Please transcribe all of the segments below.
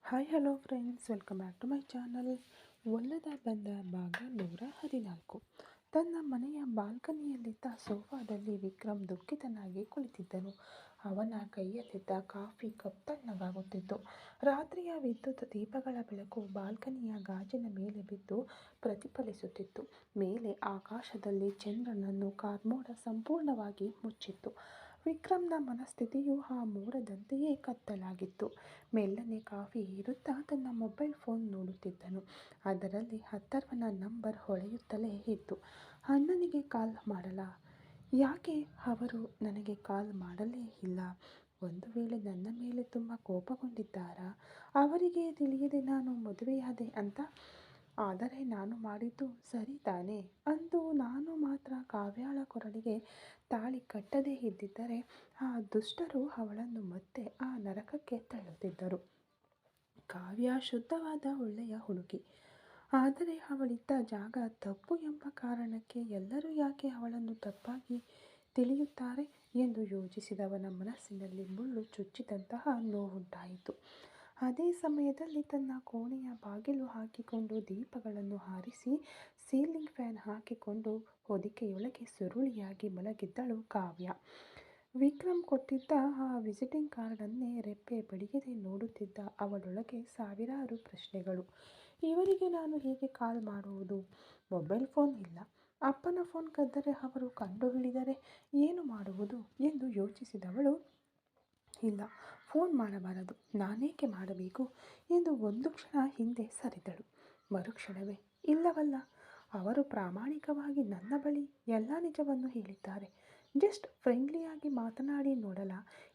Hi hello friends, welcome back to my channel. ಒಲ್ಲದ ಬಂದ ಭಾಗ 114. ತನ್ನ ಮನೆಯ ಬಾಲ್ಕನಿಯಲ್ಲಿದ್ದ ಸೋಫಾದಲ್ಲಿ ವಿಕ್ರಮ್ ದುಃಖಿತನಾಗಿ ಕುಳಿತಿದ್ದನು. ಅವನ ಕೈಯಲ್ಲಿದ್ದ ಕಾಫಿ ಕಪ್ ತಣ್ಣಗಾಗುತ್ತಿತ್ತು. ರಾತ್ರಿಯ ವಿದ್ಯುತ್ ದೀಪಗಳ ಬೆಳಕು ಬಾಲ್ಕನಿಯ ಗಾಜಿನ ಮೇಲೆ ಬಿದ್ದು ಪ್ರತಿಫಲಿಸುತ್ತಿತ್ತು. ಮೇಲೆ ಆಕಾಶದಲ್ಲಿ ಚಂದ್ರನನ್ನು ಕಾರ್ಮೋಡ ಸಂಪೂರ್ಣವಾಗಿ ಮುಚ್ಚಿತ್ತು. ವಿಕ್ರಮ್ನ ಮನಸ್ಥಿತಿಯು ಆ ಮೋಡದಂತೆಯೇ ಕತ್ತಲಾಗಿತ್ತು. ಮೆಲ್ಲನೆ ಕಾಫಿ ಹೀರುತ್ತಾ ತನ್ನ ಮೊಬೈಲ್ ಫೋನ್ ನೋಡುತ್ತಿದ್ದನು. ಅದರಲ್ಲಿ ಅಥರ್ವನ ನಂಬರ್ ಹೊಳೆಯುತ್ತಲೇ ಇತ್ತು. ಅಣ್ಣನಿಗೆ ಕಾಲ್ ಮಾಡಲಾ? ಯಾಕೆ ಅವರು ನನಗೆ ಕಾಲ್ ಮಾಡಲೇ ಇಲ್ಲ? ಒಂದು ವೇಳೆ ನನ್ನ ಮೇಲೆ ತುಂಬ ಕೋಪಗೊಂಡಿದ್ದಾರಾ? ಅವರಿಗೆ ತಿಳಿಯದೆ ನಾನು ಮದುವೆಯಾದೆ ಅಂತ? ಆದರೆ ನಾನು ಮಾಡಿದ್ದು ಸರಿ ತಾನೇ? ಅಂದು ನಾನು ಮಾತ್ರ ಕಾವ್ಯಾಳ ಕೊರಳಿಗೆ ತಾಳಿ ಕಟ್ಟದೇ ಇದ್ದಿದ್ದರೆ ಆ ದುಷ್ಟರು ಅವಳನ್ನು ಮತ್ತೆ ಆ ನರಕಕ್ಕೆ ತಳ್ಳುತ್ತಿದ್ದರು. ಕಾವ್ಯ ಶುದ್ಧವಾದ ಒಳ್ಳೆಯ ಹುಡುಗಿ. ಆದರೆ ಅವಳಿದ್ದ ಜಾಗ ತಪ್ಪು ಎಂಬ ಕಾರಣಕ್ಕೆ ಎಲ್ಲರೂ ಯಾಕೆ ಅವಳನ್ನು ತಪ್ಪಾಗಿ ತಿಳಿಯುತ್ತಾರೆ ಎಂದು ಯೋಚಿಸಿದವನ ಮನಸ್ಸಿನಲ್ಲಿ ಮುಳ್ಳು ಚುಚ್ಚಿದಂತಹ ನೋವುಂಟಾಯಿತು. ಅದೇ ಸಮಯದಲ್ಲಿ ತನ್ನ ಕೋಣೆಯ ಬಾಗಿಲು ಹಾಕಿಕೊಂಡು ದೀಪಗಳನ್ನು ಹಾರಿಸಿ ಸೀಲಿಂಗ್ ಫ್ಯಾನ್ ಹಾಕಿಕೊಂಡು ಹೊದಿಕೆಯೊಳಗೆ ಸುರುಳಿಯಾಗಿ ಮಲಗಿದ್ದಳು ಕಾವ್ಯ. ವಿಕ್ರಮ್ ಕೊಟ್ಟಿದ್ದ ಆ ವಿಸಿಟಿಂಗ್ ಕಾರ್ಡನ್ನೇ ರೆಪ್ಪೆ ಬಡಿಯದೆ ನೋಡುತ್ತಿದ್ದ ಅವಳೊಳಗೆ ಸಾವಿರಾರು ಪ್ರಶ್ನೆಗಳು. ಇವರಿಗೆ ನಾನು ಹೇಗೆ ಕಾಲ್ ಮಾಡುವುದು? ಮೊಬೈಲ್ ಫೋನ್ ಇಲ್ಲ. ಅಪ್ಪನ ಫೋನ್ ಕದ್ದರೆ ಅವರು ಕಂಡುಹಿಡಿದರೆ ಏನು ಮಾಡುವುದು ಎಂದು ಯೋಚಿಸಿದವಳು, ಇಲ್ಲ, ಫೋನ್ ಮಾಡಬಾರದು, ನಾನೇಕೆ ಮಾಡಬೇಕು ಎಂದು ಒಂದು ಕ್ಷಣ ಹಿಂದೆ ಸರಿದಳು. ಮರುಕ್ಷಣವೇ, ಇಲ್ಲವಲ್ಲ, ಅವರು ಪ್ರಾಮಾಣಿಕವಾಗಿ ನನ್ನ ಬಳಿ ಎಲ್ಲ ನಿಜವನ್ನು ಹೇಳಿದ್ದಾರೆ, ಜಸ್ಟ್ ಫ್ರೆಂಡ್ಲಿಯಾಗಿ ಮಾತನಾಡಿ ನೋಡಲ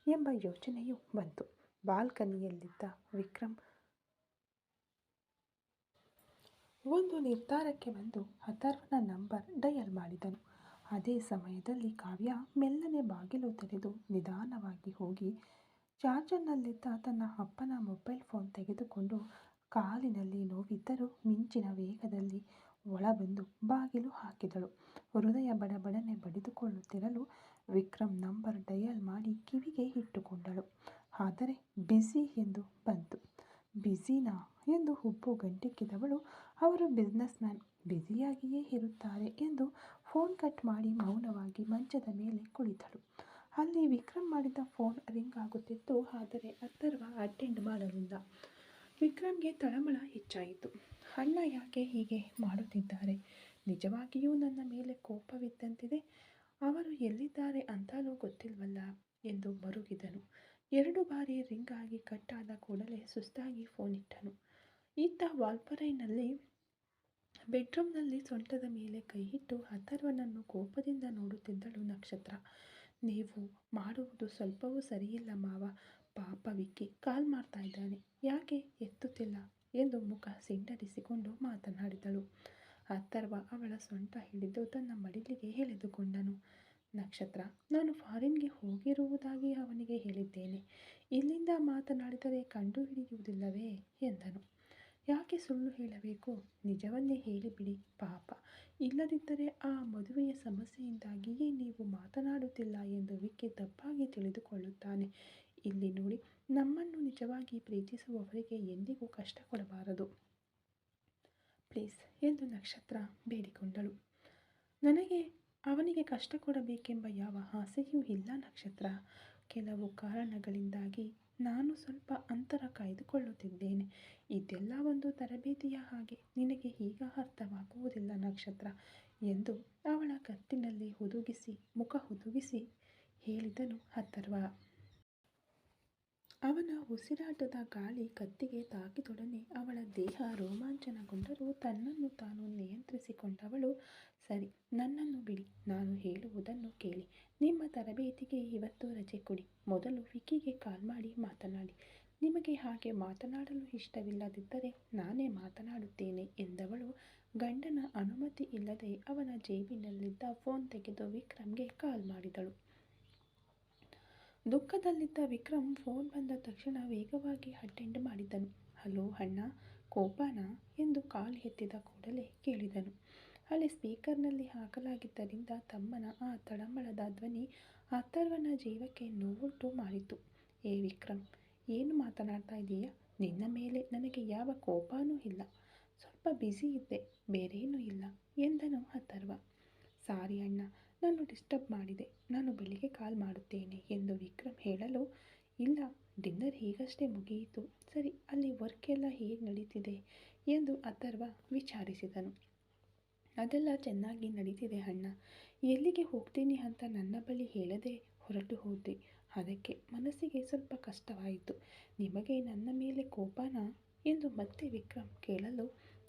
ಎಂಬ ಯೋಚನೆಯು ಬಂತು. ಬಾಲ್ಕನಿಯಲ್ಲಿದ್ದ ವಿಕ್ರಮ್ ಒಂದು ನಿರ್ಧಾರಕ್ಕೆ ಬಂದು ಅಥರ್ವನ ನಂಬರ್ ಡಯಲ್ ಮಾಡಿದನು. ಅದೇ ಸಮಯದಲ್ಲಿ ಕಾವ್ಯ ಮೆಲ್ಲನೆ ಬಾಗಿಲು ತೆರೆದು ನಿಧಾನವಾಗಿ ಹೋಗಿ ಚಾರ್ಜರ್ನಲ್ಲಿದ್ದ ತನ್ನ ಅಪ್ಪನ ಮೊಬೈಲ್ ಫೋನ್ ತೆಗೆದುಕೊಂಡು ಕಾಲಿನಲ್ಲಿ ನೋವಿದ್ದರೂ ಮಿಂಚಿನ ವೇಗದಲ್ಲಿ ಒಳಬಂದು ಬಾಗಿಲು ಹಾಕಿದಳು. ಹೃದಯ ಬಡಬಡನೆ ಬಡಿದುಕೊಳ್ಳುತ್ತಿರಲು ವಿಕ್ರಮ್ ನಂಬರ್ ಡಯಲ್ ಮಾಡಿ ಕಿವಿಗೆ ಇಟ್ಟುಕೊಂಡಳು. ಆದರೆ ಬ್ಯುಸಿ ಎಂದು ಬಂತು. ಬ್ಯುಸಿನಾ ಎಂದು ಹುಬ್ಬು ಗಂಟಿಕ್ಕಿದವಳು, ಅವರು ಬಿಸ್ನೆಸ್ ಮ್ಯಾನ್, ಬ್ಯುಸಿಯಾಗಿಯೇ ಇರುತ್ತಾರೆ ಎಂದು ಫೋನ್ ಕಟ್ ಮಾಡಿ ಮೌನವಾಗಿ ಮಂಚದ ಮೇಲೆ ಕುಳಿತಳು. ಅಲ್ಲಿ ವಿಕ್ರಮ್ ಮಾಡಿದ ಫೋನ್ ರಿಂಗ್ ಆಗುತ್ತಿತ್ತು. ಆದರೆ ಅಥರ್ವ ಅಟೆಂಡ್ ಮಾಡಲಿಲ್ಲ. ವಿಕ್ರಮ್ಗೆ ತಳಮಳ ಹೆಚ್ಚಾಯಿತು. ಅಣ್ಣ ಯಾಕೆ ಹೀಗೆ ಮಾಡುತ್ತಿದ್ದಾರೆ? ನಿಜವಾಗಿಯೂ ನನ್ನ ಮೇಲೆ ಕೋಪವಿದ್ದಂತಿದೆ. ಅವರು ಎಲ್ಲಿದ್ದಾರೆ ಅಂತಲೂ ಗೊತ್ತಿಲ್ವಲ್ಲ ಎಂದು ಮರುಗಿದನು. 2 ಬಾರಿ ರಿಂಗ್ ಆಗಿ ಕಟ್ ಆದ ಕೂಡಲೇ ಸುಸ್ತಾಗಿ ಫೋನ್ ಇಟ್ಟನು. ಇತ್ತ ವಾಲ್ಪರೈನಲ್ಲಿ ಬೆಡ್ರೂಮ್ನಲ್ಲಿ ಸೊಂಟದ ಮೇಲೆ ಕೈ ಇಟ್ಟು ಅಥರ್ವನನ್ನು ಕೋಪದಿಂದ ನೋಡುತ್ತಿದ್ದಳು ನಕ್ಷತ್ರ. ನೀವು ಮಾಡುವುದು ಸ್ವಲ್ಪವೂ ಸರಿಯಿಲ್ಲ ಮಾವ. ಪಾಪ ವಿಕ್ಕಿ ಕಾಲ್ ಮಾಡ್ತಾ ಇದ್ದಾನೆ, ಯಾಕೆ ಎತ್ತುತ್ತಿಲ್ಲ ಎಂದು ಮುಖ ಸಿಂಡರಿಸಿಕೊಂಡು ಮಾತನಾಡಿದಳು. ಅಥರ್ವ ಅವಳ ಸೊಂಟ ಹಿಡಿದು ತನ್ನ ಮಡಿಲಿಗೆ ಎಳೆದುಕೊಂಡನು. ನಕ್ಷತ್ರ, ನಾನು ಫಾರಿನ್ಗೆ ಹೋಗಿರುವುದಾಗಿ ಅವನಿಗೆ ಹೇಳಿದ್ದೇನೆ. ಇಲ್ಲಿಂದ ಮಾತನಾಡಿದರೆ ಕಂಡುಹಿಡಿಯುವುದಿಲ್ಲವೇ ಎಂದನು. ಯಾಕೆ ಸುಳ್ಳು ಹೇಳಬೇಕು? ನಿಜವನ್ನೇ ಹೇಳಿಬಿಡಿ ಪಾಪ. ಇಲ್ಲದಿದ್ದರೆ ಆ ಮದುವೆಯ ಸಮಸ್ಯೆಯಿಂದಾಗಿಯೇ ನೀವು ಮಾತನಾಡುತ್ತಿಲ್ಲ ಎಂದು ವಿಕ್ಕಿ ತಪ್ಪಾಗಿ ತಿಳಿದುಕೊಳ್ಳುತ್ತಾನೆ. ಇಲ್ಲಿ ನೋಡಿ, ನಮ್ಮನ್ನು ನಿಜವಾಗಿ ಪ್ರೀತಿಸುವವರಿಗೆ ಎಂದಿಗೂ ಕಷ್ಟ ಕೊಡಬಾರದು ಪ್ಲೀಸ್ ಎಂದು ನಕ್ಷತ್ರ ಬೇಡಿಕೊಂಡಳು. ನನಗೆ ಅವನಿಗೆ ಕಷ್ಟ ಕೊಡಬೇಕೆಂಬ ಯಾವ ಆಸೆಯೂ ಇಲ್ಲ ನಕ್ಷತ್ರ. ಕೆಲವು ಕಾರಣಗಳಿಂದಾಗಿ ನಾನು ಸ್ವಲ್ಪ ಅಂತರ ಕಾಯ್ದುಕೊಳ್ಳುತ್ತಿದ್ದೇನೆ. ಇದೆಲ್ಲ ಒಂದು ತರಬೇತಿಯ ಹಾಗೆ. ನಿನಗೆ ಈಗ ಅರ್ಥವಾಗುವುದಿಲ್ಲ ನಕ್ಷತ್ರ ಎಂದು ಅವಳ ಕತ್ತಿನಲ್ಲಿ ಮುಖ ಹುದುಗಿಸಿ ಹೇಳಿದನು ಅಥರ್ವ. ಅವನ ಉಸಿರಾಟದ ಗಾಳಿ ಕತ್ತಿಗೆ ತಾಕಿದೊಡನೆ ಅವಳ ದೇಹ ರೋಮಾಂಚನಗೊಂಡರೂ ತನ್ನನ್ನು ತಾನು ನಿಯಂತ್ರಿಸಿಕೊಂಡವಳು, ಸರಿ, ನನ್ನನ್ನು ಬಿಡಿ, ನಾನು ಹೇಳುವುದನ್ನು ಕೇಳಿ. ನಿಮ್ಮ ತರಬೇತಿಗೆ ಇವತ್ತು ರಜೆ ಕೊಡಿ. ಮೊದಲು ವಿಕ್ಕಿಗೆ ಕಾಲ್ ಮಾಡಿ ಮಾತನಾಡಿ. ನಿಮಗೆ ಹಾಗೆ ಮಾತನಾಡಲು ಇಷ್ಟವಿಲ್ಲದಿದ್ದರೆ ನಾನೇ ಮಾತನಾಡುತ್ತೇನೆ ಎಂದವಳು ಗಂಡನ ಅನುಮತಿ ಇಲ್ಲದೆ ಅವನ ಜೇಬಿನಲ್ಲಿದ್ದ ಫೋನ್ ತೆಗೆದು ವಿಕ್ರಮ್ಗೆ ಕಾಲ್ ಮಾಡಿದಳು. ದುಃಖದಲ್ಲಿದ್ದ ವಿಕ್ರಮ್ ಫೋನ್ ಬಂದ ತಕ್ಷಣ ವೇಗವಾಗಿ ಅಟೆಂಡ್ ಮಾಡಿದನು. ಹಲೋ ಅಣ್ಣ, ಕೋಪನಾ ಎಂದು ಕಾಲ್ ಎತ್ತಿದ ಕೂಡಲೇ ಕೇಳಿದನು. ಅಲ್ಲಿ ಸ್ಪೀಕರ್ನಲ್ಲಿ ಹಾಕಲಾಗಿದ್ದರಿಂದ ತಮ್ಮನ ಆ ತಳಮಳದ ಧ್ವನಿ ಅಥರ್ವನ ಜೀವಕ್ಕೆ ನೋವುಂಟು ಮಾಡಿತು. ಏ ವಿಕ್ರಮ್, ಏನು ಮಾತನಾಡ್ತಾ ಇದ್ದೀಯಾ? ನಿನ್ನ ಮೇಲೆ ನನಗೆ ಯಾವ ಕೋಪನೂ ಇಲ್ಲ. ಸ್ವಲ್ಪ ಬ್ಯುಸಿ ಇದ್ದೆ, ಬೇರೇನೂ ಇಲ್ಲ ಎಂದನು ಅಥರ್ವ. ಸಾರಿ ಅಣ್ಣ, ನಾನು ಡಿಸ್ಟರ್ಬ್ ಮಾಡಿದೆ. ನಾನು ಬೆಳಿಗ್ಗೆ ಕಾಲ್ ಮಾಡುತ್ತೇನೆ ಎಂದು ವಿಕ್ರಮ್ ಹೇಳಲು, ಇಲ್ಲ, ಡಿನ್ನರ್ ಈಗಷ್ಟೇ ಮುಗಿಯಿತು. ಸರಿ, ಅಲ್ಲಿ ವರ್ಕ್ ಎಲ್ಲ ಹೇಗೆ ನಡೀತಿದೆ ಎಂದು ಅಥರ್ವ ವಿಚಾರಿಸಿದನು. ಅದೆಲ್ಲ ಚೆನ್ನಾಗಿ ನಡೀತಿದೆ ಅಣ್ಣ. ಎಲ್ಲಿಗೆ ಹೋಗ್ತೀನಿ ಅಂತ ನನ್ನ ಬಳಿ ಹೇಳದೆ ಹೊರಟು ಹೋದೆ. ಅದಕ್ಕೆ ಮನಸ್ಸಿಗೆ ಸ್ವಲ್ಪ ಕಷ್ಟವಾಯಿತು. ನಿಮಗೆ ನನ್ನ ಮೇಲೆ ಕೋಪನಾ ಎಂದು ಮತ್ತೆ ವಿಕ್ರಮ್ ಕೇಳಲು,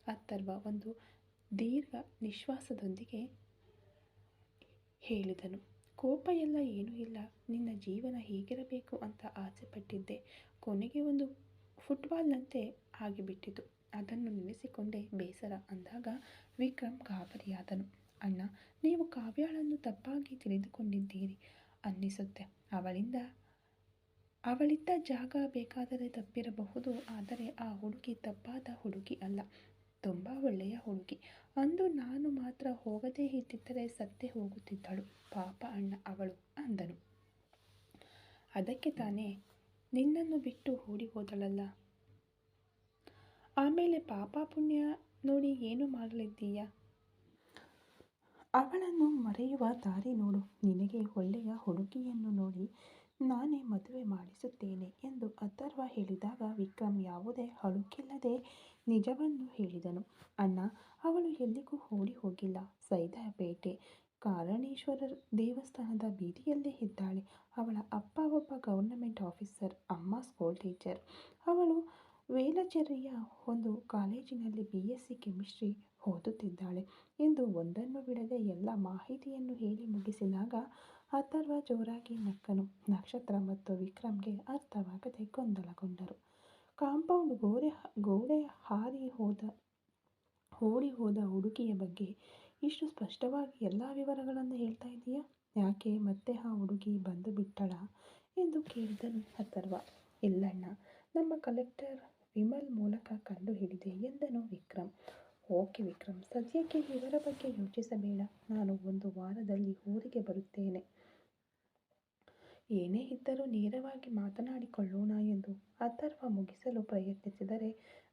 ಅಥರ್ವ ಒಂದು ದೀರ್ಘ ನಿಶ್ವಾಸದೊಂದಿಗೆ ಹೇಳಿದನು, ಕೋಪ ಎಲ್ಲ ಏನೂ ಇಲ್ಲ. ನಿನ್ನ ಜೀವನ ಹೇಗಿರಬೇಕು ಅಂತ ಆಸೆ ಪಟ್ಟಿದ್ದೆ. ಕೊನೆಗೆ ಒಂದು ಫುಟ್ಬಾಲ್ನಂತೆ ಆಗಿಬಿಟ್ಟಿತು. ಅದನ್ನು ನೆನೆಸಿಕೊಂಡೇ ಬೇಸರ ಅಂದಾಗ ವಿಕ್ರಮ್ ಗಾಬರಿಯಾದನು. ಅಣ್ಣ, ನೀವು ಕಾವ್ಯಾಳನ್ನು ತಪ್ಪಾಗಿ ತಿಳಿದುಕೊಂಡಿದ್ದೀರಿ ಅನ್ನಿಸುತ್ತೆ. ಅವಳಿದ್ದ ಜಾಗ ಬೇಕಾದರೆ ತಪ್ಪಿರಬಹುದು, ಆದರೆ ಆ ಹುಡುಗಿ ತಪ್ಪಾದ ಹುಡುಗಿ ಅಲ್ಲ. ತುಂಬ ಒಳ್ಳೆಯ ಹುಡುಗಿ. ಅಂದು ನಾನು ಮಾತ್ರ ಹೋಗದೇ ಇದ್ದಿದ್ದರೆ ಸತ್ತೇ ಹೋಗುತ್ತಿದ್ದಳು. ಪಾಪ ಅಣ್ಣ ಅವಳು ಅಂದನು. ಅದಕ್ಕೆ ತಾನೇ ನಿನ್ನನ್ನು ಬಿಟ್ಟು ಓಡಿ ಹೋದಳಲ್ಲ. ಆಮೇಲೆ ಪಾಪ ಪುಣ್ಯ ನೋಡಿ ಏನು ಮಾಡಲಿದ್ದೀಯಾ? ಅವಳನ್ನು ಮರೆಯುವ ದಾರಿ ನೋಡು. ನಿನಗೆ ಒಳ್ಳೆಯ ಹುಡುಗಿಯನ್ನು ನೋಡಿ ನಾನೇ ಮದುವೆ ಮಾಡಿಸುತ್ತೇನೆ ಎಂದು ಅಥರ್ವ ಹೇಳಿದಾಗ ವಿಕ್ರಮ್ ಯಾವುದೇ ಅಳುಕಿಲ್ಲದೆ ನಿಜವನ್ನು ಹೇಳಿದನು. ಅಣ್ಣ, ಅವಳು ಎಲ್ಲಿಗೂ ಓಡಿ ಹೋಗಿಲ್ಲ. ಸೈದಾಪೇಟೆ ಕಾರಣೇಶ್ವರ ದೇವಸ್ಥಾನದ ಬೀದಿಯಲ್ಲೇ ಇದ್ದಾಳೆ. ಅವಳ ಅಪ್ಪ ಒಬ್ಬ ಗವರ್ನಮೆಂಟ್ ಆಫೀಸರ್, ಅಮ್ಮ ಸ್ಕೂಲ್ ಟೀಚರ್. ಅವಳು ವೇಲಚೇರಿಯ ಒಂದು ಕಾಲೇಜಿನಲ್ಲಿ BSc ಕೆಮಿಸ್ಟ್ರಿ ಓದುತ್ತಿದ್ದಾಳೆ ಎಂದು ಒಂದನ್ನು ಬಿಡದೆ ಎಲ್ಲ ಮಾಹಿತಿಯನ್ನು ಹೇಳಿ ಮುಗಿಸಿದಾಗ ಅಥರ್ವ ಜೋರಾಗಿ ನಕ್ಕನು. ನಕ್ಷತ್ರ ಮತ್ತು ವಿಕ್ರಮ್ಗೆ ಅರ್ಥವಾಗದೆ ಗೊಂದಲಗೊಂಡರು. ಕಾಂಪೌಂಡ್ ಗೋಡೆ ಹಾರಿ ಓಡಿ ಹೋದ ಹುಡುಗಿಯ ಬಗ್ಗೆ ಇಷ್ಟು ಸ್ಪಷ್ಟವಾಗಿ ಎಲ್ಲ ವಿವರಗಳನ್ನು ಹೇಳ್ತಾ ಇದೆಯಾ? ಯಾಕೆ ಮತ್ತೆ ಆ ಹುಡುಗಿ ಬಂದು ಬಿಟ್ಟಳಾ ಎಂದು ಕೇಳಿದನು ಅಥರ್ವ. ಇಲ್ಲಣ್ಣ, ನಮ್ಮ ಕಲೆಕ್ಟರ್ ವಿಮಲ್ ಮೂಲಕ ಕಂಡು ಹಿಡಿದೆ ಎಂದನು ವಿಕ್ರಮ್. ಓಕೆ ವಿಕ್ರಮ್, ಸದ್ಯಕ್ಕೆ ಇವರ ಬಗ್ಗೆ ಯೋಚಿಸಬೇಡ. ನಾನು ಒಂದು ವಾರದಲ್ಲಿ ಊರಿಗೆ ಬರುತ್ತೇನೆ. ಏನೇ ಇದ್ದರೂ ನೇರವಾಗಿ ಮಾತನಾಡಿಕೊಳ್ಳೋಣ ಎಂದು ಅಥರ್ವ ಮುಗಿಸಲು ಪ್ರಯತ್ನಿಸಿದರೆ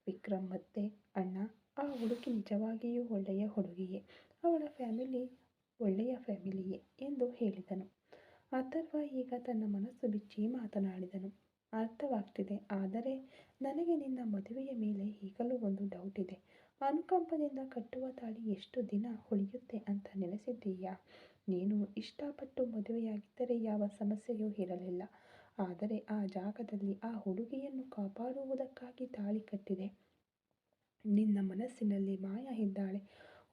ವಿಕ್ರಮ್ ಮತ್ತೆ, ಅಣ್ಣ, ಆ ಹುಡುಗಿ ನಿಜವಾಗಿಯೂ ಒಳ್ಳೆಯ ಹುಡುಗಿಯೇ. ಅವಳ ಫ್ಯಾಮಿಲಿ ಒಳ್ಳೆಯ ಫ್ಯಾಮಿಲಿಯೇ ಎಂದು ಹೇಳಿದನು. ಅಥರ್ವ ಈಗ ತನ್ನ ಮನಸ್ಸು ಬಿಚ್ಚಿ ಮಾತನಾಡಿದನು. ಅರ್ಥವಾಗ್ತಿದೆ, ಆದರೆ ನನಗೆ ನಿನ್ನ ಮದುವೆಯ ಮೇಲೆ ಈಗಲೂ ಒಂದು ಡೌಟ್ ಇದೆ. ಅನುಕಂಪದಿಂದ ಕಟ್ಟುವ ತಾಳಿ ಎಷ್ಟು ದಿನ ಉಳಿಯುತ್ತೆ ಅಂತ ನೆನೆಸಿದ್ದೀಯಾ? ನೀನು ಇಷ್ಟಪಟ್ಟು ಮದುವೆಯಾಗಿದ್ದರೆ ಯಾವ ಸಮಸ್ಯೆಯೂ ಇರಲಿಲ್ಲ. ಆದರೆ ಆ ಜಾಗದಲ್ಲಿ ಆ ಹುಡುಗಿಯನ್ನು ಕಾಪಾಡುವುದಕ್ಕಾಗಿ ತಾಳಿ ಕಟ್ಟಿದೆ. ನಿನ್ನ ಮನಸ್ಸಿನಲ್ಲಿ ಮಾಯಾ ಇದ್ದಾಳೆ.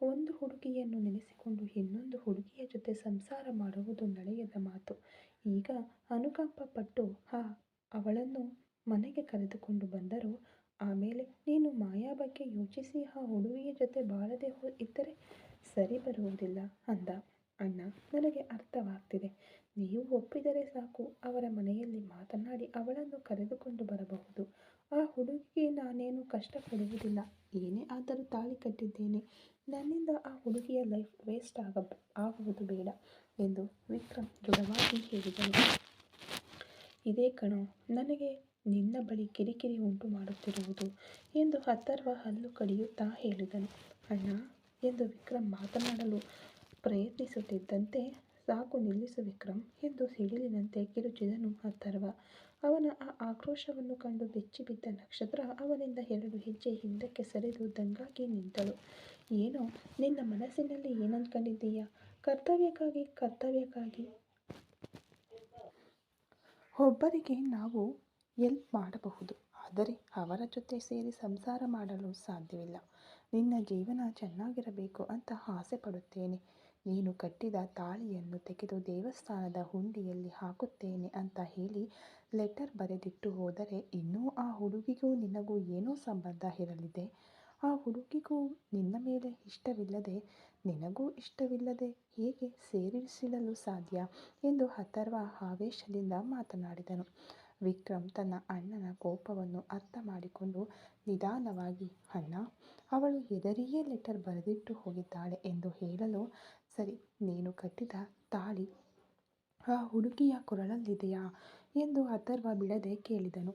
ಒಂದು ಹುಡುಗಿಯನ್ನು ನೆನೆಸಿಕೊಂಡು ಇನ್ನೊಂದು ಹುಡುಗಿಯ ಜೊತೆ ಸಂಸಾರ ಮಾಡುವುದು ನಡೆಯದ ಮಾತು. ಈಗ ಅನುಕಂಪ ಪಟ್ಟು ಅವಳನ್ನು ಮನೆಗೆ ಕರೆದುಕೊಂಡು ಬಂದರು. ಆಮೇಲೆ ನೀನು ಮಾಯಾ ಬಗ್ಗೆ ಯೋಚಿಸಿ ಆ ಹುಡುಗಿಯ ಜೊತೆ ಬಾಳದೆ ಇದ್ದರೆ ಸರಿ ಬರುವುದಿಲ್ಲ ಅಂದ. ಅಣ್ಣ, ನನಗೆ ಅರ್ಥವಾಗ್ತಿದೆ. ನೀವು ಒಪ್ಪಿದರೆ ಸಾಕು, ಅವರ ಮನೆಯಲ್ಲಿ ಮಾತನಾಡಿ ಅವಳನ್ನು ಕರೆದುಕೊಂಡು ಬರಬಹುದು. ಆ ಹುಡುಗಿಗೆ ನಾನೇನು ಕಷ್ಟ ಕೊಡುವುದಿಲ್ಲ. ಏನೇ ಆದರೂ ತಾಳಿ ಕಟ್ಟಿದ್ದೇನೆ. ನನ್ನಿಂದ ಆ ಹುಡುಗಿಯ ಲೈಫ್ ವೇಸ್ಟ್ ಆಗುವುದು ಬೇಡ ಎಂದು ವಿಕ್ರಮ್ ದೃಢವಾಗಿ ಹೇಳಿದನು. ಇದೇ ಕಣೋ ನನಗೆ ನಿನ್ನ ಬಳಿ ಕಿರಿಕಿರಿ ಉಂಟು ಮಾಡುತ್ತಿರುವುದು ಎಂದು ಅಥರ್ವ ಹಲ್ಲು ಕಡಿಯುತ್ತಾ ಹೇಳಿದನು. ಅಣ್ಣ ಎಂದು ವಿಕ್ರಮ್ ಮಾತನಾಡಲು ಪ್ರಯತ್ನಿಸುತ್ತಿದ್ದಂತೆ, ಸಾಕು ನಿಲ್ಲಿಸು ವಿಕ್ರಮ್ ಎಂದು ಸಿಡಿಲಿನಂತೆ ಕಿರುಚಿದನು ಅಥರ್ವ. ಅವನ ಆ ಆಕ್ರೋಶವನ್ನು ಕಂಡು ಬೆಚ್ಚಿಬಿದ್ದ ನಕ್ಷತ್ರ ಅವನಿಂದ 2 ಹೆಜ್ಜೆ ಹಿಂದಕ್ಕೆ ಸರಿದು ದಂಗಾಗಿ ನಿಂತಳು. ಏನೋ ನಿನ್ನ ಮನಸ್ಸಿನಲ್ಲಿ ಏನಂದ್ಕೊಂಡಿದ್ದೀಯಾ? ಕರ್ತವ್ಯಕ್ಕಾಗಿ ಒಬ್ಬರಿಗೆ ನಾವು ಎಲ್ಪ್ ಮಾಡಬಹುದು, ಆದರೆ ಅವರ ಜೊತೆ ಸೇರಿ ಸಂಸಾರ ಮಾಡಲು ಸಾಧ್ಯವಿಲ್ಲ. ನಿನ್ನ ಜೀವನ ಚೆನ್ನಾಗಿರಬೇಕು ಅಂತ ಆಸೆ ಪಡುತ್ತೇನೆ. ನೀನು ಕಟ್ಟಿದ ತಾಳಿಯನ್ನು ತೆಗೆದು ದೇವಸ್ಥಾನದ ಹುಂಡಿಯಲ್ಲಿ ಹಾಕುತ್ತೇನೆ ಅಂತ ಹೇಳಿ ಲೆಟರ್ ಬರೆದಿಟ್ಟು ಹೋದರೆ ಇನ್ನೂ ಆ ಹುಡುಗಿಗೂ ನಿನಗೂ ಏನೋ ಸಂಬಂಧ ಇರಲಿದೆ. ಆ ಹುಡುಗಿಗೂ ನಿನ್ನ ಮೇಲೆ ಇಷ್ಟವಿಲ್ಲದೆ, ನಿನಗೂ ಇಷ್ಟವಿಲ್ಲದೆ ಹೇಗೆ ಸೇರಿಸಿಡಲು ಸಾಧ್ಯ ಎಂದು ಅಥರ್ವ ಆವೇಶದಿಂದ ಮಾತನಾಡಿದನು. ವಿಕ್ರಮ್ ತನ್ನ ಅಣ್ಣನ ಕೋಪವನ್ನು ಅರ್ಥ ಮಾಡಿಕೊಂಡು ನಿಧಾನವಾಗಿ, ಅಣ್ಣ, ಅವಳು ಹೆದರಿಯೇ ಲೆಟರ್ ಬರೆದಿಟ್ಟು ಹೋಗಿದ್ದಾಳೆ ಎಂದು ಹೇಳಲು, ಸರಿ, ನೀನು ಕಟ್ಟಿದ ತಾಳಿ ಆ ಹುಡುಗಿಯ ಕೊರಳಲ್ಲಿದೆಯಾ ಎಂದು ಅಥರ್ವ ಬಿಡದೆ ಕೇಳಿದನು.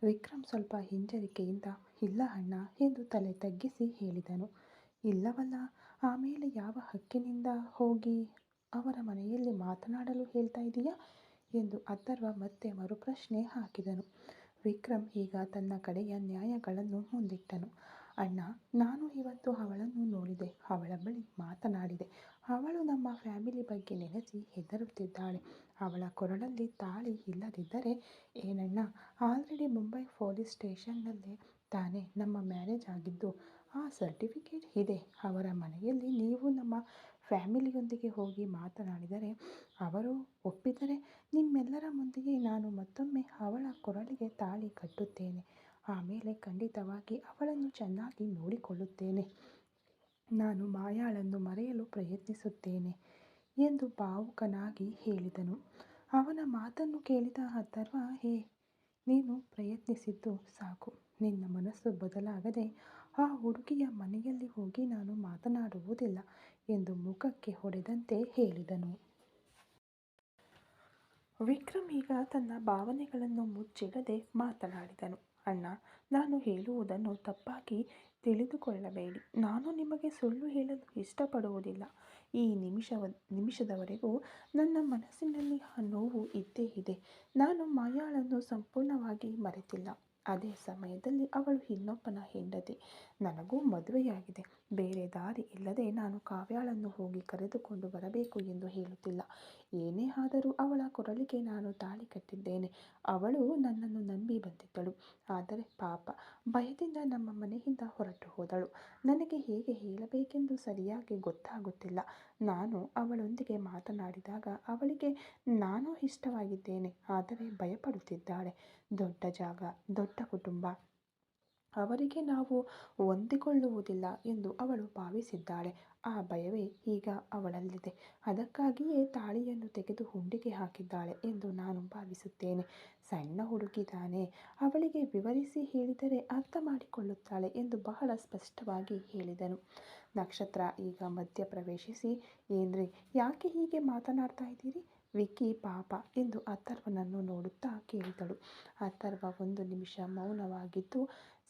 ವಿಕ್ರಮ್ ಸ್ವಲ್ಪ ಹಿಂಜರಿಕೆಯಿಂದ ಇಲ್ಲ ಅಣ್ಣ ಎಂದು ತಲೆ ತಗ್ಗಿಸಿ ಹೇಳಿದನು. ಇಲ್ಲವಲ್ಲ, ಆಮೇಲೆ ಯಾವ ಹಕ್ಕಿನಿಂದ ಹೋಗಿ ಅವರ ಮನೆಯಲ್ಲಿ ಮಾತನಾಡಲು ಹೇಳ್ತಾ ಇದೀಯಾ ಎಂದು ಅಥರ್ವ ಮತ್ತೆ ಮರುಪ್ರಶ್ನೆ ಹಾಕಿದನು. ವಿಕ್ರಮ್ ಈಗ ತನ್ನ ಕಡೆಯ ನ್ಯಾಯಗಳನ್ನು ಮುಂದಿಟ್ಟನು. ಅಣ್ಣ, ನಾನು ಇವತ್ತು ಅವಳನ್ನು ನೋಡಿದೆ, ಅವಳ ಬಳಿ ಮಾತನಾಡಿದೆ. ಅವಳು ನಮ್ಮ ಫ್ಯಾಮಿಲಿ ಬಗ್ಗೆ ನೆನೆಸಿ ಹೆದರುತ್ತಿದ್ದಾಳೆ. ಅವಳ ಕೊರಳಲ್ಲಿ ತಾಳಿ ಇಲ್ಲದಿದ್ದರೆ ಏನಣ್ಣ, ಆಲ್ರೆಡಿ ಮುಂಬೈ ಪೊಲೀಸ್ ಸ್ಟೇಷನ್ನಲ್ಲೇ ತಾನೇ ನಮ್ಮ ಮ್ಯಾರೇಜ್ ಆಗಿದ್ದು, ಆ ಸರ್ಟಿಫಿಕೇಟ್ ಇದೆ. ಅವರ ಮನೆಯಲ್ಲಿ ನೀವು ನಮ್ಮ ಫ್ಯಾಮಿಲಿಯೊಂದಿಗೆ ಹೋಗಿ ಮಾತನಾಡಿದರೆ, ಅವರು ಒಪ್ಪಿದರೆ ನಿಮ್ಮೆಲ್ಲರ ಮುಂದೆಯೇ ನಾನು ಮತ್ತೊಮ್ಮೆ ಅವಳ ಕೊರಳಿಗೆ ತಾಳಿ ಕಟ್ಟುತ್ತೇನೆ. ಆಮೇಲೆ ಖಂಡಿತವಾಗಿ ಅವಳನ್ನು ಚೆನ್ನಾಗಿ ನೋಡಿಕೊಳ್ಳುತ್ತೇನೆ. ನಾನು ಮಾಯಾಳನ್ನು ಮರೆಯಲು ಪ್ರಯತ್ನಿಸುತ್ತೇನೆ ಎಂದು ಭಾವುಕನಾಗಿ ಹೇಳಿದನು. ಅವನ ಮಾತನ್ನು ಕೇಳಿದ ಅಥರ್ವ, ನೀನು ಪ್ರಯತ್ನಿಸಿದ್ದು ಸಾಕು. ನಿನ್ನ ಮನಸ್ಸು ಬದಲಾಗದೆ ಆ ಹುಡುಗಿಯ ಮನೆಯಲ್ಲಿ ಹೋಗಿ ನಾನು ಮಾತನಾಡುವುದಿಲ್ಲ ಎಂದು ಮುಖಕ್ಕೆ ಹೊಡೆದಂತೆ ಹೇಳಿದನು. ವಿಕ್ರಮ್ ಈಗ ತನ್ನ ಭಾವನೆಗಳನ್ನು ಮುಚ್ಚಿಡದೆ ಮಾತನಾಡಿದನು. ಅಣ್ಣ, ನಾನು ಹೇಳುವುದನ್ನು ತಪ್ಪಾಗಿ ತಿಳಿದುಕೊಳ್ಳಬೇಡಿ. ನಾನು ನಿಮಗೆ ಸುಳ್ಳು ಹೇಳಲು ಇಷ್ಟಪಡುವುದಿಲ್ಲ. ಈ ನಿಮಿಷದವರೆಗೂ ನನ್ನ ಮನಸ್ಸಿನಲ್ಲಿ ಆ ನೋವು ಇದ್ದೇ ಇದೆ. ನಾನು ಮಾಯಾಳನ್ನು ಸಂಪೂರ್ಣವಾಗಿ ಮರೆತಿಲ್ಲ. ಅದೇ ಸಮಯದಲ್ಲಿ ಅವಳು ಇನ್ನೊಬ್ಬನ ಹೆಂಡತಿ. ನನಗೂ ಮದುವೆಯಾಗಿದೆ. ಬೇರೆ ದಾರಿ ಇಲ್ಲದೆ ನಾನು ಕಾವ್ಯಾಳನ್ನು ಹೋಗಿ ಕರೆದುಕೊಂಡು ಬರಬೇಕು ಎಂದು ಹೇಳುತ್ತಿಲ್ಲ. ಏನೇ ಆದರೂ ಅವಳ ಕೊರಳಿಗೆ ನಾನು ತಾಳಿ ಕಟ್ಟಿದ್ದೇನೆ. ಅವಳು ನನ್ನನ್ನು ನಂಬಿ ಬಂದಿದ್ದಳು. ಆದರೆ ಪಾಪ, ಭಯದಿಂದ ನಮ್ಮ ಮನೆಯಿಂದ ಹೊರಟು ಹೋದಳು. ನನಗೆ ಹೇಗೆ ಹೇಳಬೇಕೆಂದು ಸರಿಯಾಗಿ ಗೊತ್ತಾಗುತ್ತಿಲ್ಲ. ನಾನು ಅವಳೊಂದಿಗೆ ಮಾತನಾಡಿದಾಗ ಅವಳಿಗೆ ನಾನು ಇಷ್ಟವಾಗಿದ್ದೇನೆ, ಆದರೆ ಭಯಪಡುತ್ತಿದ್ದಾಳೆ. ದೊಡ್ಡ ಜಾಗ, ದೊಡ್ಡ ಕುಟುಂಬ, ಅವರಿಗೆ ನಾವು ಹೊಂದಿಕೊಳ್ಳುವುದಿಲ್ಲ ಎಂದು ಅವಳು ಭಾವಿಸಿದ್ದಾಳೆ. ಆ ಭಯವೇ ಈಗ ಅವಳಲ್ಲಿದೆ. ಅದಕ್ಕಾಗಿಯೇ ತಾಳಿಯನ್ನು ತೆಗೆದು ಹುಂಡಿಗೆ ಹಾಕಿದ್ದಾಳೆ ಎಂದು ನಾನು ಭಾವಿಸುತ್ತೇನೆ. ಸಣ್ಣ ಹುಡುಗಿದಾನೆ, ಅವಳಿಗೆ ವಿವರಿಸಿ ಹೇಳಿದರೆ ಅರ್ಥ ಮಾಡಿಕೊಳ್ಳುತ್ತಾಳೆ ಎಂದು ಬಹಳ ಸ್ಪಷ್ಟವಾಗಿ ಹೇಳಿದನು. ನಕ್ಷತ್ರ ಈಗ ಮಧ್ಯ ಪ್ರವೇಶಿಸಿ, ಏನ್ರಿ, ಯಾಕೆ ಹೀಗೆ ಮಾತನಾಡ್ತಾ ಇದ್ದೀರಿ? ವಿಕ್ಕಿ ಪಾಪ ಎಂದು ಅಥರ್ವನನ್ನು ನೋಡುತ್ತಾ ಕೇಳಿದಳು. ಅಥರ್ವ ಒಂದು ನಿಮಿಷ ಮೌನವಾಗಿದ್ದು,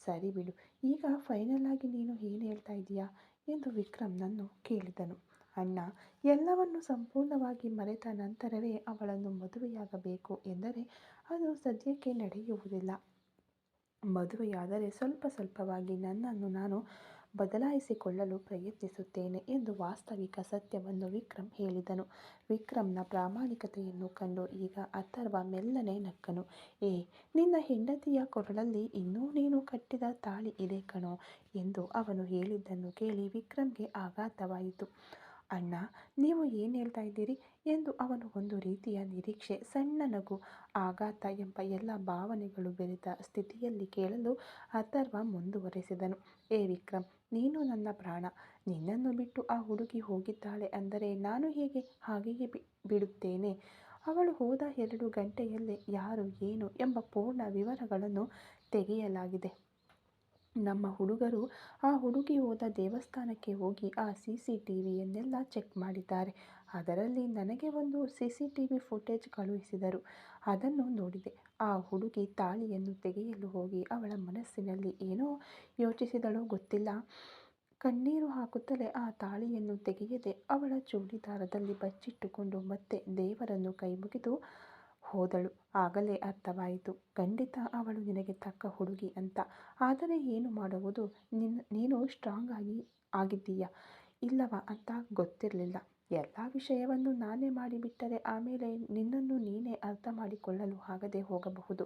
ಸರಿ ಬಿಡು, ಈಗ ಫೈನಲ್ ಆಗಿ ನೀನು ಏನು ಹೇಳ್ತಾ ಇದೀಯಾ ಎಂದು ವಿಕ್ರಮ್ನನ್ನು ಕೇಳಿದನು. ಅಣ್ಣ, ಎಲ್ಲವನ್ನು ಸಂಪೂರ್ಣವಾಗಿ ಮರೆತ ನಂತರವೇ ಅವಳನ್ನು ಮದುವೆಯಾಗಬೇಕು ಎಂದರೆ ಅದು ಸದ್ಯಕ್ಕೆ ನಡೆಯುವುದಿಲ್ಲ. ಮದುವೆಯಾದರೆ ಸ್ವಲ್ಪ ಸ್ವಲ್ಪವಾಗಿ ನನ್ನನ್ನು ನಾನು ಬದಲಾಯಿಸಿಕೊಳ್ಳಲು ಪ್ರಯತ್ನಿಸುತ್ತೇನೆ ಎಂದು ವಾಸ್ತವಿಕ ಸತ್ಯವನ್ನು ವಿಕ್ರಮ್ ಹೇಳಿದನು. ವಿಕ್ರಮ್ನ ಪ್ರಾಮಾಣಿಕತೆಯನ್ನು ಕಂಡು ಈಗ ಅಥರ್ವ ಮೆಲ್ಲನೆ ನಕ್ಕನು. ನಿನ್ನ ಹೆಂಡತಿಯ ಕೊರಳಲ್ಲಿ ಇನ್ನೂ ನೀನು ಕಟ್ಟಿದ ತಾಳಿ ಇದೆ ಕಣೋ ಎಂದು ಅವನು ಹೇಳಿದ್ದನ್ನು ಕೇಳಿ ವಿಕ್ರಮ್ಗೆ ಆಘಾತವಾಯಿತು. ಅಣ್ಣ, ನೀವು ಏನು ಹೇಳ್ತಾ ಇದ್ದೀರಿ ಎಂದು ಅವನು ಒಂದು ರೀತಿಯ ನಿರೀಕ್ಷೆ, ಸಣ್ಣ ನಗು, ಆಘಾತ ಎಂಬ ಎಲ್ಲ ಭಾವನೆಗಳು ಬೆರೆತ ಸ್ಥಿತಿಯಲ್ಲಿ ಕೇಳಲು ಅಥರ್ವ ಮುಂದುವರೆಸಿದನು. ವಿಕ್ರಮ್, ನೀನು ನನ್ನ ಪ್ರಾಣ. ನಿನ್ನನ್ನು ಬಿಟ್ಟು ಆ ಹುಡುಗಿ ಹೋಗಿದ್ದಾಳೆ ಅಂದರೆ ನಾನು ಹೇಗೆ ಹಾಗೆಯೇ ಬಿಡುತ್ತೇನೆ? ಅವಳು ಹೋದ 2 ಗಂಟೆಯಲ್ಲೇ ಯಾರು ಏನು ಎಂಬ ಪೂರ್ಣ ವಿವರಗಳನ್ನು ತೆಗೆಯಲಾಗಿದೆ. ನಮ್ಮ ಹುಡುಗರು ಆ ಹುಡುಗಿ ಹೋದ ದೇವಸ್ಥಾನಕ್ಕೆ ಹೋಗಿ ಆ CCTVಯನ್ನೆಲ್ಲ ಚೆಕ್ ಮಾಡಿದ್ದಾರೆ. ಅದರಲ್ಲಿ ನನಗೆ ಒಂದು CCTV ಫುಟೇಜ್ ಕಳುಹಿಸಿದರು. ಅದನ್ನು ನೋಡಿದೆ. ಆ ಹುಡುಗಿ ತಾಳಿಯನ್ನು ತೆಗೆಯಲು ಹೋಗಿ ಅವಳ ಮನಸ್ಸಿನಲ್ಲಿ ಏನೋ ಯೋಚಿಸಿದಳೋ ಗೊತ್ತಿಲ್ಲ. ಕಣ್ಣೀರು ಹಾಕುತ್ತಲೇ ಆ ತಾಳಿಯನ್ನು ತೆಗೆಯದೆ ಅವಳ ಚೂಡಿದಾರದಲ್ಲಿ ಬಚ್ಚಿಟ್ಟುಕೊಂಡು ಮತ್ತೆ ದೇವರನ್ನು ಕೈಮುಗಿದು ಹೋದಳು. ಆಗಲೇ ಅರ್ಥವಾಯಿತು, ಖಂಡಿತ ಅವಳು ನಿನಗೆ ತಕ್ಕ ಹುಡುಗಿ ಅಂತ. ಆದರೆ ಏನು ಮಾಡುವುದು? ನೀನು ಸ್ಟ್ರಾಂಗ್ ಆಗಿದ್ದೀಯಾ ಇಲ್ಲವಾ ಅಂತ ಗೊತ್ತಿರಲಿಲ್ಲ. ಎಲ್ಲ ವಿಷಯವನ್ನು ನಾನೇ ಮಾಡಿಬಿಟ್ಟರೆ ಆಮೇಲೆ ನಿನ್ನನ್ನು ನೀನೇ ಅರ್ಥ ಮಾಡಿಕೊಳ್ಳಲು ಆಗದೆ ಹೋಗಬಹುದು.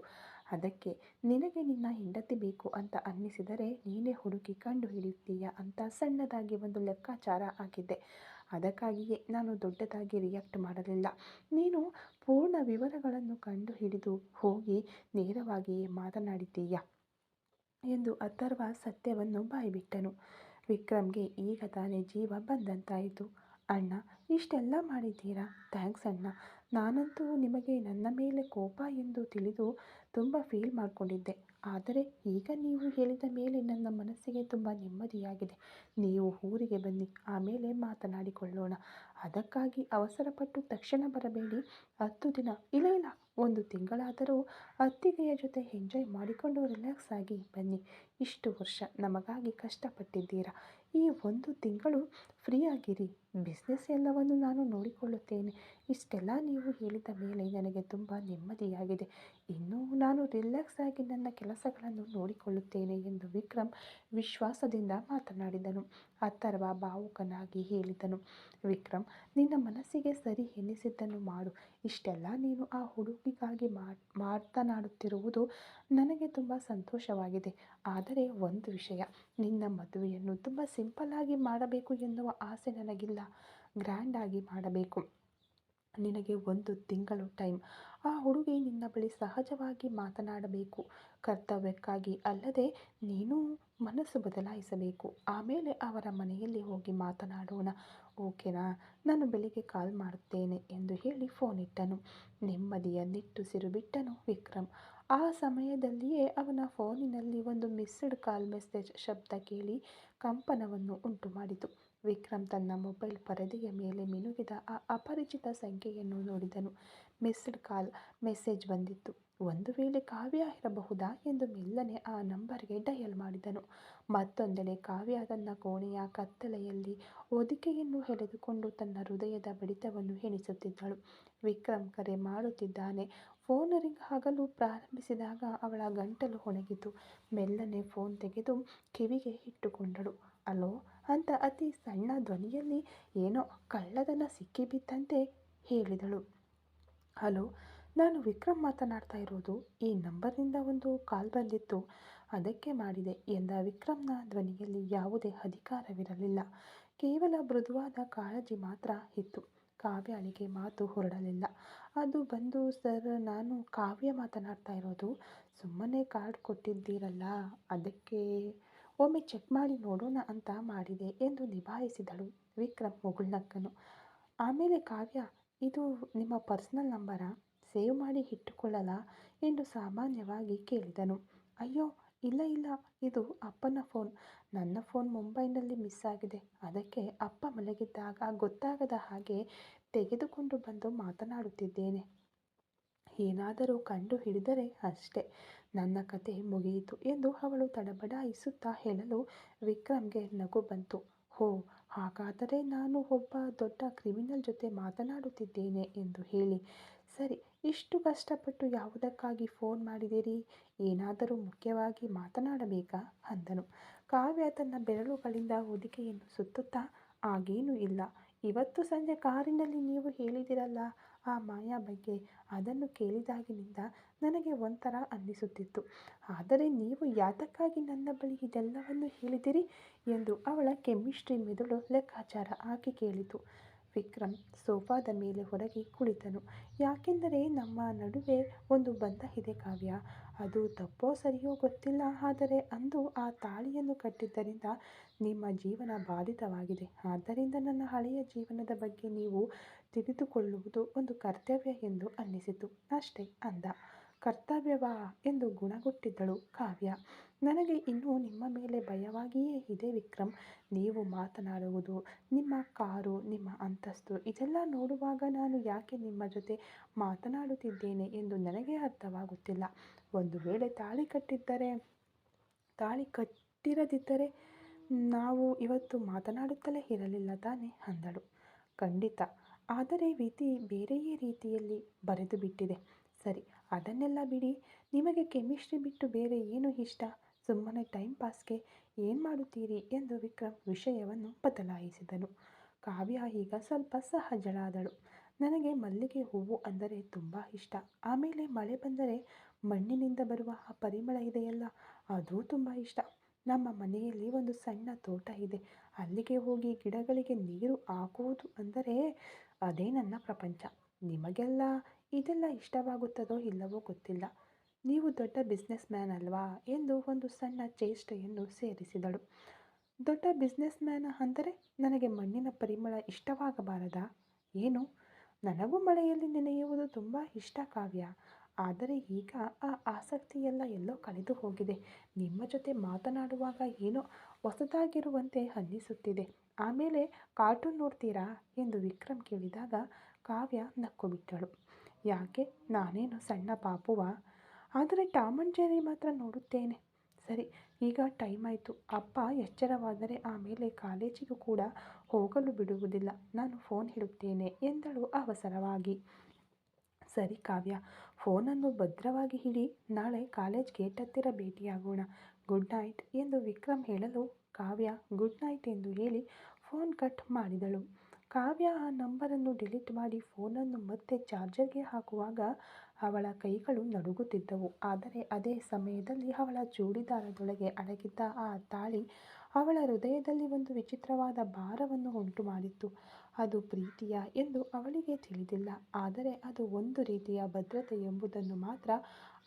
ಅದಕ್ಕೆ ನಿನಗೆ ನಿನ್ನ ಹೆಂಡತಿ ಬೇಕು ಅಂತ ಅನ್ನಿಸಿದರೆ ನೀನೇ ಹುಡುಕಿ ಕಂಡು ಹಿಡಿಯುತ್ತೀಯಾ ಅಂತ ಸಣ್ಣದಾಗಿ ಒಂದು ಲೆಕ್ಕಾಚಾರ ಹಾಕಿದ್ದೆ. ಅದಕ್ಕಾಗಿಯೇ ನಾನು ದೊಡ್ಡದಾಗಿ ರಿಯಾಕ್ಟ್ ಮಾಡಲಿಲ್ಲ. ನೀನು ಪೂರ್ಣ ವಿವರಗಳನ್ನು ಕಂಡು ಹಿಡಿದು ಹೋಗಿ ನೇರವಾಗಿಯೇ ಮಾತನಾಡಿದ್ದೀಯಾ ಎಂದು ಅಥರ್ವ ಸತ್ಯವನ್ನು ಬಾಯ್ಬಿಟ್ಟನು. ವಿಕ್ರಮ್ಗೆ ಈಗ ತಾನೇ ಜೀವ ಬಂದಂತಾಯಿತು. ಅಣ್ಣ, ಇಷ್ಟೆಲ್ಲ ಮಾಡಿದ್ದೀರಾ? ಥ್ಯಾಂಕ್ಸ್ ಅಣ್ಣ. ನಾನಂತೂ ನಿಮಗೆ ನನ್ನ ಮೇಲೆ ಕೋಪ ಎಂದು ತಿಳಿದು ತುಂಬ ಫೀಲ್ ಮಾಡಿಕೊಂಡಿದ್ದೆ. ಆದರೆ ಈಗ ನೀವು ಹೇಳಿದ ಮೇಲೆ ನನ್ನ ಮನಸ್ಸಿಗೆ ತುಂಬ ನೆಮ್ಮದಿಯಾಗಿದೆ. ನೀವು ಊರಿಗೆ ಬನ್ನಿ, ಆಮೇಲೆ ಮಾತನಾಡಿಕೊಳ್ಳೋಣ. ಅದಕ್ಕಾಗಿ ಅವಸರಪಟ್ಟು ತಕ್ಷಣ ಬರಬೇಡಿ. 10 ದಿನ ಇಲ್ಲ ಇಲ್ಲ 1 ತಿಂಗಳಾದರೂ ಅತ್ತಿಗೆಯ ಜೊತೆ ಎಂಜಾಯ್ ಮಾಡಿಕೊಂಡು ರಿಲ್ಯಾಕ್ಸ್ ಆಗಿ ಬನ್ನಿ. ಇಷ್ಟು ವರ್ಷ ನಮಗಾಗಿ ಕಷ್ಟಪಟ್ಟಿದ್ದೀರಾ. ಈ 1 ತಿಂಗಳು ಫ್ರೀಯಾಗಿರಿ. ಬಿಸ್ನೆಸ್ ಎಲ್ಲವನ್ನು ನಾನು ನೋಡಿಕೊಳ್ಳುತ್ತೇನೆ. ಇಷ್ಟೆಲ್ಲ ನೀವು ಹೇಳಿದ ಮೇಲೆ ನನಗೆ ತುಂಬ ನೆಮ್ಮದಿಯಾಗಿದೆ. ಇನ್ನು ನಾನು ರಿಲ್ಯಾಕ್ಸ್ ಆಗಿ ನನ್ನ ಕೆಲಸಗಳನ್ನು ನೋಡಿಕೊಳ್ಳುತ್ತೇನೆ ಎಂದು ವಿಕ್ರಮ್ ವಿಶ್ವಾಸದಿಂದ ಮಾತನಾಡಿದನು. ಅಥರ್ವ ಭಾವುಕನಾಗಿ ಹೇಳಿದನು, ವಿಕ್ರಮ್, ನಿನ್ನ ಮನಸ್ಸಿಗೆ ಸರಿ ಎನ್ನಿಸಿದ್ದನ್ನು ಮಾಡು. ಇಷ್ಟೆಲ್ಲ ನೀನು ಆ ಹುಡುಗಿಗಾಗಿ ಮಾತನಾಡುತ್ತಿರುವುದು ನನಗೆ ತುಂಬ ಸಂತೋಷವಾಗಿದೆ. ಆದರೆ ಒಂದು ವಿಷಯ, ನಿನ್ನ ಮದುವೆಯನ್ನು ತುಂಬ ಸಿಂಪಲ್ ಆಗಿ ಮಾಡಬೇಕು ಎನ್ನುವ ಆಸೆ ನನಗಿಲ್ಲ. ಗ್ರ್ಯಾಂಡ್ ಆಗಿ ಮಾಡಬೇಕು. ನಿನಗೆ 1 ತಿಂಗಳು ಟೈಮ್. ಆ ಹುಡುಗಿ ನಿನ್ನ ಬಳಿ ಸಹಜವಾಗಿ ಮಾತನಾಡಬೇಕು. ಕರ್ತವ್ಯಕ್ಕಾಗಿ ಅಲ್ಲದೆ ನೀನು ಮನಸ್ಸು ಬದಲಾಯಿಸಬೇಕು. ಆಮೇಲೆ ಅವರ ಮನೆಯಲ್ಲಿ ಹೋಗಿ ಮಾತನಾಡೋಣ, ಓಕೆನಾ? ನಾನು ಬೆಳಿಗ್ಗೆ ಕಾಲ್ ಮಾಡುತ್ತೇನೆ ಎಂದು ಹೇಳಿ ಫೋನ್ ಇಟ್ಟನು. ನೆಮ್ಮದಿಯ ನಿಟ್ಟುಸಿರು ಬಿಟ್ಟನು ವಿಕ್ರಮ್. ಆ ಸಮಯದಲ್ಲಿಯೇ ಅವನ ಫೋನಿನಲ್ಲಿ ಒಂದು ಮಿಸ್ಡ್ ಕಾಲ್ ಮೆಸೇಜ್ ಶಬ್ದ ಕೇಳಿ ಕಂಪನವನ್ನು ಉಂಟು ಮಾಡಿತು. ವಿಕ್ರಮ್ ತನ್ನ ಮೊಬೈಲ್ ಪರದೆಯ ಮೇಲೆ ಮಿನುಗಿದ ಆ ಅಪರಿಚಿತ ಸಂಖ್ಯೆಯನ್ನು ನೋಡಿದನು. ಮಿಸ್ಡ್ ಕಾಲ್ ಮೆಸೇಜ್ ಬಂದಿತ್ತು. ಒಂದು ವೇಳೆ ಕಾವ್ಯ ಇರಬಹುದಾ ಎಂದು ಮೆಲ್ಲನೆ ಆ ನಂಬರ್ಗೆ ಡಯಲ್ ಮಾಡಿದನು. ಮತ್ತೊಂದೆಡೆ ಕಾವ್ಯ ತನ್ನ ಕೋಣೆಯ ಕತ್ತಲೆಯಲ್ಲಿ ಹೊದಿಕೆಯನ್ನು ಎಳೆದುಕೊಂಡು ತನ್ನ ಹೃದಯದ ಬಡಿತವನ್ನು ಎಣಿಸುತ್ತಿದ್ದಳು. ವಿಕ್ರಮ್ ಕರೆ ಮಾಡುತ್ತಿದ್ದಾನೆ. ಫೋನ್ ರಿಂಗ್ ಆಗಲು ಪ್ರಾರಂಭಿಸಿದಾಗ ಅವಳ ಗಂಟಲು ಒಣಗಿತು. ಮೆಲ್ಲನೆ ಫೋನ್ ತೆಗೆದು ಕಿವಿಗೆ ಇಟ್ಟುಕೊಂಡಳು. ಅಲೋ ಅಂತ ಅತಿ ಸಣ್ಣ ಧ್ವನಿಯಲ್ಲಿ ಏನೋ ಕಳ್ಳತನ ಸಿಕ್ಕಿಬಿದ್ದಂತೆ ಹೇಳಿದಳು. ಹಲೋ, ನಾನು ವಿಕ್ರಮ್ ಮಾತನಾಡ್ತಾ ಇರೋದು. ಈ ನಂಬರ್ನಿಂದ ಒಂದು ಕಾಲ್ ಬಂದಿತ್ತು, ಅದಕ್ಕೆ ಮಾಡಿದೆ ಎಂದ ವಿಕ್ರಮ್ನ ಧ್ವನಿಯಲ್ಲಿ ಯಾವುದೇ ಅಧಿಕಾರವಿರಲಿಲ್ಲ. ಕೇವಲ ಮೃದುವಾದ ಕಾಳಜಿ ಮಾತ್ರ ಇತ್ತು. ಕಾವ್ಯಳಿಗೆ ಮಾತು ಹೊರಡಲಿಲ್ಲ. ಅದು ಬಂದು, ಸರ್, ನಾನು ಕಾವ್ಯ ಮಾತನಾಡ್ತಾ ಇರೋದು. ಸುಮ್ಮನೆ ಕಾರ್ಡ್ ಕೊಟ್ಟಿದ್ದೀರಲ್ಲ, ಅದಕ್ಕೆ ಒಮ್ಮೆ ಚೆಕ್ ಮಾಡಿ ನೋಡೋಣ ಅಂತ ಮಾಡಿದೆ ಎಂದು ನಿಭಾಯಿಸಿದಳು. ವಿಕ್ರಮ್ ಮುಗುಳ್ನಕ್ಕನು. ಆಮೇಲೆ ಕಾವ್ಯ, ಇದು ನಿಮ್ಮ ಪರ್ಸನಲ್ ನಂಬರಾ? ಸೇವ್ ಮಾಡಿ ಇಟ್ಟುಕೊಳ್ಳಲಾ ಎಂದು ಸಾಮಾನ್ಯವಾಗಿ ಕೇಳಿದನು. ಅಯ್ಯೋ ಇಲ್ಲ ಇಲ್ಲ, ಇದು ಅಪ್ಪನ ಫೋನ್. ನನ್ನ ಫೋನ್ ಮುಂಬೈನಲ್ಲಿ ಮಿಸ್ ಆಗಿದೆ. ಅದಕ್ಕೆ ಅಪ್ಪ ಮಲಗಿದ್ದಾಗ ಗೊತ್ತಾಗದ ಹಾಗೆ ತೆಗೆದುಕೊಂಡು ಬಂದು ಮಾತನಾಡುತ್ತಿದ್ದೇನೆ. ಏನಾದರೂ ಕಂಡು ಹಿಡಿದರೆ ಅಷ್ಟೇ ನನ್ನ ಕತೆ ಮುಗಿಯಿತು ಎಂದು ಅವಳು ತಡಬಡಾಯಿಸುತ್ತಾ ಹೇಳಲು ವಿಕ್ರಮ್ಗೆ ನಗು ಬಂತು. ಹೋ, ಹಾಗಾದರೆ ನಾನು ಒಬ್ಬ ದೊಡ್ಡ ಕ್ರಿಮಿನಲ್ ಜೊತೆ ಮಾತನಾಡುತ್ತಿದ್ದೇನೆ ಎಂದು ಹೇಳಿ. ಸರಿ, ಇಷ್ಟು ಕಷ್ಟಪಟ್ಟು ಯಾವುದಕ್ಕಾಗಿ ಫೋನ್ ಮಾಡಿದಿರಿ? ಏನಾದರೂ ಮುಖ್ಯವಾಗಿ ಮಾತನಾಡಬೇಕಾ ಅಂದನು. ಕಾವ್ಯ ತನ್ನ ಬೆರಳುಗಳಿಂದ ಹೊದಿಕೆಯನ್ನು ಸುತ್ತುತ್ತಾ, ಹಾಗೇನೂ ಇಲ್ಲ. ಇವತ್ತು ಸಂಜೆ ಕಾರಿನಲ್ಲಿ ನೀವು ಹೇಳಿದಿರಲ್ಲ ಆ ಮಾಯಾ ಬಗ್ಗೆ, ಅದನ್ನು ಕೇಳಿದಾಗಿನಿಂದ ನನಗೆ ಒಂಥರ ಅನ್ನಿಸುತ್ತಿತ್ತು. ಆದರೆ ನೀವು ಯಾತಕ್ಕಾಗಿ ನನ್ನ ಬಳಿ ಇದೆಲ್ಲವನ್ನು ಹೇಳಿದಿರಿ ಎಂದು ಅವಳ ಕೆಮಿಸ್ಟ್ರಿ ಮೆದುಳು ಲೆಕ್ಕಾಚಾರ ಹಾಕಿ ಕೇಳಿತು. ವಿಕ್ರಮ್ ಸೋಫಾದ ಮೇಲೆ ಹೊರಗೆ ಕುಳಿತನು. ಯಾಕೆಂದರೆ ನಮ್ಮ ನಡುವೆ ಒಂದು ಬಂಧ ಇದೆ ಕಾವ್ಯ. ಅದು ತಪ್ಪೋ ಸರಿಯೋ ಗೊತ್ತಿಲ್ಲ, ಆದರೆ ಅಂದು ಆ ತಾಳಿಯನ್ನು ಕಟ್ಟಿದ್ದರಿಂದ ನಿಮ್ಮ ಜೀವನ ಬಾಧಿತವಾಗಿದೆ. ಆದ್ದರಿಂದ ನನ್ನ ಹಳೆಯ ಜೀವನದ ಬಗ್ಗೆ ನೀವು ತಿಳಿದುಕೊಳ್ಳುವುದು ಒಂದು ಕರ್ತವ್ಯ ಎಂದು ಅನ್ನಿಸಿತು ಅಷ್ಟೇ ಅಂದ. ಕರ್ತವ್ಯವಾ ಎಂದು ಗುಣಗುಟ್ಟಿದ್ದಳು ಕಾವ್ಯ. ನನಗೆ ಇನ್ನೂ ನಿಮ್ಮ ಮೇಲೆ ಭಯವಾಗಿಯೇ ಇದೆ ವಿಕ್ರಮ್. ನೀವು ಮಾತನಾಡುವುದು, ನಿಮ್ಮ ಕಾರು, ನಿಮ್ಮ ಅಂತಸ್ತು ಇದೆಲ್ಲ ನೋಡುವಾಗ ನಾನು ಯಾಕೆ ನಿಮ್ಮ ಜೊತೆ ಮಾತನಾಡುತ್ತಿದ್ದೇನೆ ಎಂದು ನನಗೆ ಅರ್ಥವಾಗುತ್ತಿಲ್ಲ. ಒಂದು ವೇಳೆ ತಾಳಿ ಕಟ್ಟಿರದಿದ್ದರೆ ನಾವು ಇವತ್ತು ಮಾತನಾಡುತ್ತಲೇ ಇರಲಿಲ್ಲ ತಾನೆ ಅಂದಳು. ಖಂಡಿತ, ಆದರೆ ವಿಧಿ ಬೇರೆಯೇ ರೀತಿಯಲ್ಲಿ ಬರೆದು ಬಿಟ್ಟಿದೆ. ಸರಿ, ಅದನ್ನೆಲ್ಲ ಬಿಡಿ. ನಿಮಗೆ ಕೆಮಿಸ್ಟ್ರಿ ಬಿಟ್ಟು ಬೇರೆ ಏನು ಇಷ್ಟ? ಸುಮ್ಮನೆ ಟೈಮ್ ಪಾಸ್ಗೆ ಏನು ಮಾಡುತ್ತೀರಿ ಎಂದು ವಿಕ್ರಮ್ ವಿಷಯವನ್ನು ಬದಲಾಯಿಸಿದನು. ಕಾವ್ಯ ಈಗ ಸ್ವಲ್ಪ ಸಹಜಳಾದಳು. ನನಗೆ ಮಲ್ಲಿಗೆ ಹೂವು ಅಂದರೆ ತುಂಬ ಇಷ್ಟ. ಆಮೇಲೆ ಮಳೆ ಬಂದರೆ ಮಣ್ಣಿನಿಂದ ಬರುವ ಆ ಪರಿಮಳ ಇದೆಯಲ್ಲ, ಅದೂ ತುಂಬ ಇಷ್ಟ. ನಮ್ಮ ಮನೆಯಲ್ಲಿ ಒಂದು ಸಣ್ಣ ತೋಟ ಇದೆ. ಅಲ್ಲಿಗೆ ಹೋಗಿ ಗಿಡಗಳಿಗೆ ನೀರು ಹಾಕುವುದು ಅಂದರೆ ಅದೇ ನನ್ನ ಪ್ರಪಂಚ. ನಿಮಗೆಲ್ಲ ಇದೆಲ್ಲ ಇಷ್ಟವಾಗುತ್ತದೋ ಇಲ್ಲವೋ ಗೊತ್ತಿಲ್ಲ. ನೀವು ದೊಡ್ಡ ಬಿಸ್ನೆಸ್ ಮ್ಯಾನ್ ಅಲ್ವಾ ಎಂದು ಒಂದು ಸಣ್ಣ ಚೇಷ್ಟೆಯನ್ನು ಸೇರಿಸಿದಳು. ದೊಡ್ಡ ಬಿಸ್ನೆಸ್ ಮ್ಯಾನ್ ಅಂದರೆ ನನಗೆ ಮಣ್ಣಿನ ಪರಿಮಳ ಇಷ್ಟವಾಗಬಾರದಾ? ಏನು? ನನಗೂ ಮಳೆಯಲ್ಲಿ ನೆನೆಯುವುದು ತುಂಬ ಇಷ್ಟ ಕಾವ್ಯ. ಆದರೆ ಈಗ ಆ ಆಸಕ್ತಿಯೆಲ್ಲ ಎಲ್ಲೋ ಕಳೆದು ಹೋಗಿದೆ. ನಿಮ್ಮ ಜೊತೆ ಮಾತನಾಡುವಾಗ ಏನೋ ಹೊಸದಾಗಿರುವಂತೆ ಅನ್ನಿಸುತ್ತಿದೆ. ಆಮೇಲೆ ಕಾರ್ಟೂನ್ ನೋಡ್ತೀರಾ ಎಂದು ವಿಕ್ರಮ್ ಕೇಳಿದಾಗ ಕಾವ್ಯ ನಕ್ಕು ಬಿಟ್ಟಳು. ಯಾಕೆ, ನಾನೇನು ಸಣ್ಣ ಪಾಪುವಾ? ಆದರೆ ಟಾಮ್ ಅಂಡ್ ಜೆರ್ರಿ ಮಾತ್ರ ನೋಡುತ್ತೇನೆ. ಸರಿ, ಈಗ ಟೈಮ್ ಆಯಿತು. ಅಪ್ಪ ಎಚ್ಚರವಾದರೆ ಆಮೇಲೆ ಕಾಲೇಜಿಗೂ ಕೂಡ ಹೋಗಲು ಬಿಡುವುದಿಲ್ಲ. ನಾನು ಫೋನ್ ಇಡುತ್ತೇನೆ ಎಂದಳು ಅವಸರವಾಗಿ. ಸರಿ ಕಾವ್ಯ, ಫೋನನ್ನು ಭದ್ರವಾಗಿ ಇಡಿ. ನಾಳೆ ಕಾಲೇಜ್ ಗೇಟ್ ಹತ್ತಿರ ಭೇಟಿಯಾಗೋಣ. ಗುಡ್ ನೈಟ್ ಎಂದು ವಿಕ್ರಮ್ ಹೇಳಲು ಕಾವ್ಯ ಗುಡ್ ನೈಟ್ ಎಂದು ಹೇಳಿ ಫೋನ್ ಕಟ್ ಮಾಡಿದಳು. ಕಾವ್ಯ ಆ ನಂಬರನ್ನು ಡಿಲೀಟ್ ಮಾಡಿ ಫೋನನ್ನು ಮತ್ತೆ ಚಾರ್ಜರ್ಗೆ ಹಾಕುವಾಗ ಅವಳ ಕೈಗಳು ನಡುಗುತ್ತಿದ್ದವು. ಆದರೆ ಅದೇ ಸಮಯದಲ್ಲಿ ಅವಳ ಚೂಡಿದಾರದೊಳಗೆ ಅಡಗಿದ್ದ ಆ ತಾಳಿ ಅವಳ ಹೃದಯದಲ್ಲಿ ಒಂದು ವಿಚಿತ್ರವಾದ ಭಾರವನ್ನು ಉಂಟು ಮಾಡಿತ್ತು. ಅದು ಪ್ರೀತಿಯ ಎಂದು ಅವಳಿಗೆ ತಿಳಿದಿಲ್ಲ, ಆದರೆ ಅದು ಒಂದು ರೀತಿಯ ಭದ್ರತೆ ಎಂಬುದನ್ನು ಮಾತ್ರ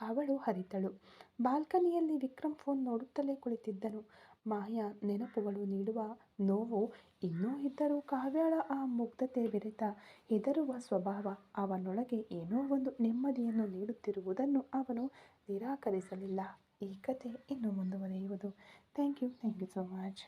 ಅವಳು ಅರಿತಳು. ಬಾಲ್ಕನಿಯಲ್ಲಿ ವಿಕ್ರಮ್ ಫೋನ್ ನೋಡುತ್ತಲೇ ಕುಳಿತಿದ್ದನು. ಮಾಯಾ ನೆನಪುಗಳು ನೀಡುವ ನೋವು ಇನ್ನೂ ಇದ್ದರೂ ಕಾವ್ಯಳ ಆ ಮುಗ್ಧತೆ ಬೆರೆತ ಹೆದರುವ ಸ್ವಭಾವ ಅವನೊಳಗೆ ಏನೋ ಒಂದು ನೆಮ್ಮದಿಯನ್ನು ನೀಡುತ್ತಿರುವುದನ್ನು ಅವನು ನಿರಾಕರಿಸಲಿಲ್ಲ. ಈ ಕತೆ ಇನ್ನು ಮುಂದುವರಿಯುವುದು. Thank you so much.